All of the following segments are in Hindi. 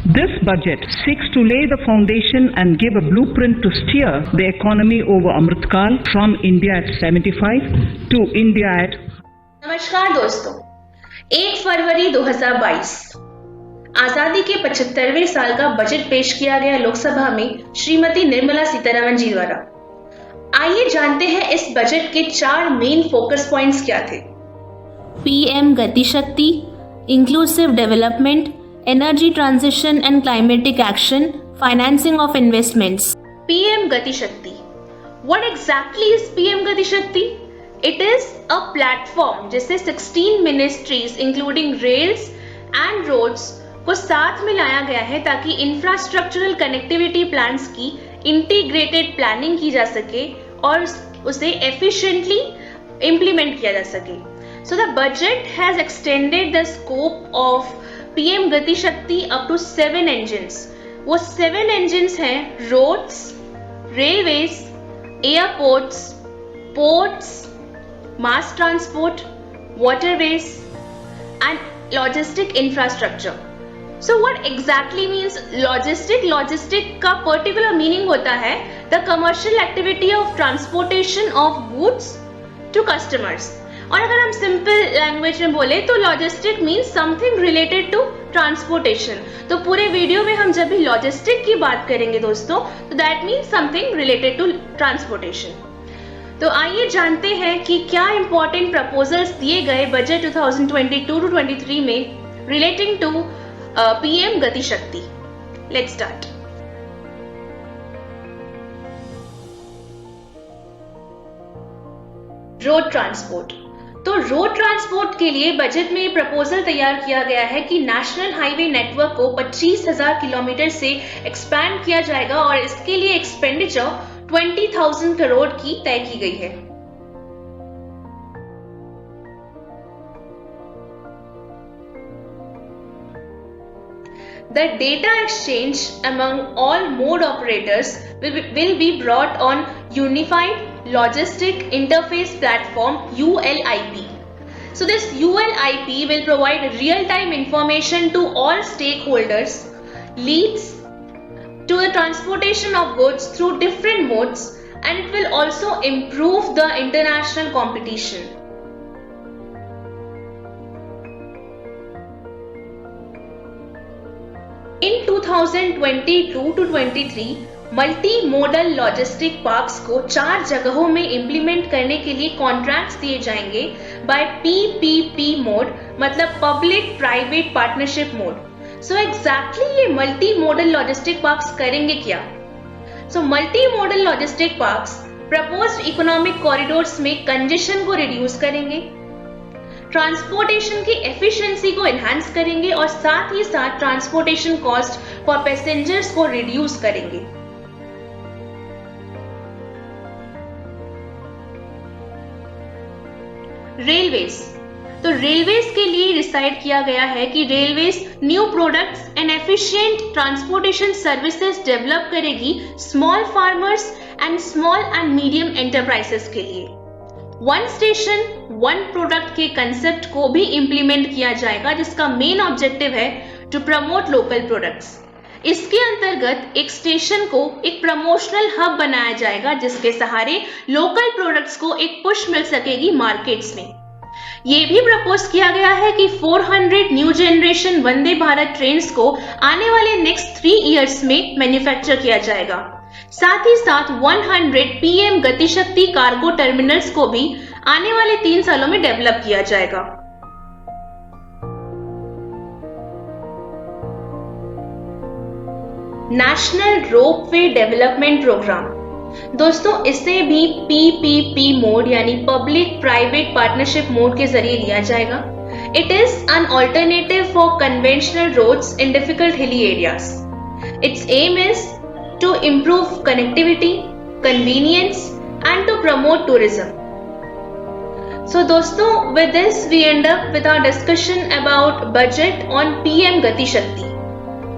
This budget seeks to lay the foundation and give a blueprint to steer the economy over Amritkal from India at 75 to India at. नमस्कार दोस्तों, 1 फरवरी 2022 आजादी के 75वें साल का बजट पेश किया गया लोकसभा में श्रीमती निर्मला सीतारमण जी द्वारा। आइए जानते हैं इस बजट के 4 मेन फोकस पॉइंट्स क्या थे। पीएम गति शक्ति, inclusive development, energy transition and climatic action, financing of investments. PM गति शक्ति, व्हाट एग्जैक्टली इज पीएम गति शक्ति? इट इज अ प्लेटफॉर्म जिससे 16 ministries including rails and roads को साथ में लाया गया है ताकि इंफ्रास्ट्रक्चरल कनेक्टिविटी प्लान्स की इंटीग्रेटेड प्लानिंग की जा सके और उसे एफिशिएंटली इंप्लीमेंट किया जा सके। So the budget has extended the scope of PM गति शक्ति अप टू 7 engines। वो 7 engines हैं roads, railways, airports, ports, mass transport, waterways and logistic infrastructure. So what exactly means logistic? Logistic का पर्टिकुलर मीनिंग होता है the commercial activity of transportation of goods to customers. और अगर हम सिंपल लैंग्वेज में बोले तो logistic means something related to transportation. तो पूरे वीडियो में हम जब भी लॉजिस्टिक की बात करेंगे दोस्तों, तो that means something related to transportation. तो आइए जानते हैं कि क्या इंपॉर्टेंट प्रपोजल्स दिए गए बजट 2022-23 में रिलेटिंग टू पीएम गति शक्ति। Let's start. Road transport. तो रोड ट्रांसपोर्ट के लिए बजट में प्रपोजल तैयार किया गया है कि नेशनल हाईवे नेटवर्क को 25,000 किलोमीटर से एक्सपैंड किया जाएगा और इसके लिए एक्सपेंडिचर 20,000 करोड़ की तय की गई है। The data exchange among all mode operators will be brought on Unified Logistic Interface Platform ULIP. So this ULIP will provide real-time information to all stakeholders, leads to the transportation of goods through different modes, and it will also improve the international competition. In 2022-23 multi modal logistic parks को 4 जगहों में इंप्लीमेंट करने के लिए कॉन्ट्रैक्ट्स दिए जाएंगे बाय PPP मोड, मतलब public private partnership mode. So exactly ये मल्टी मॉडल लॉजिस्टिक पार्क्स करेंगे क्या? So multi modal logistic parks proposed economic corridors में कंजेशन को रिड्यूस करेंगे, ट्रांसपोर्टेशन की एफिशिएंसी को एनहांस करेंगे और साथ ही साथ ट्रांसपोर्टेशन कॉस्ट फॉर पैसेंजर्स को रिड्यूस करेंगे। रेलवेज। तो रेलवेज के लिए डिसाइड किया गया है कि railways new products and efficient transportation services develop करेगी small farmers and small and medium enterprises के लिए। वन स्टेशन वन प्रोडक्ट के कंसेप्ट को भी इंप्लीमेंट किया जाएगा जिसका मेन ऑब्जेक्टिव है टू प्रमोट लोकल प्रोडक्ट्स। इसके अंतर्गत एक स्टेशन को एक प्रमोशनल हब बनाया जाएगा जिसके सहारे लोकल प्रोडक्ट्स को एक पुश मिल सकेगी मार्केट्स में। ये भी प्रपोज किया गया है कि 400 new generation Vande Bharat trains को आने वाले नेक्स्ट 3 इयर्स में मैन्युफैक्चर किया जाएगा। साथ ही साथ 100 पीएम गति शक्ति कार्गो टर्मिनल्स को भी आने वाले 3 सालों में डेवलप किया जाएगा। National ropeway development program. दोस्तों इसे भी PPP मोड यानी पब्लिक प्राइवेट पार्टनरशिप मोड के जरिए लिया जाएगा। It is an alternative for conventional roads in difficult hilly areas. It's aim is to improve connectivity, convenience and to promote tourism. So दोस्तों, with this we end up with our discussion about budget on PM गति शक्ति।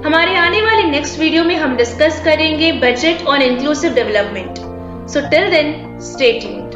हमारे आने वाले नेक्स्ट वीडियो में हम डिस्कस करेंगे budget on inclusive development. So till then, stay tuned.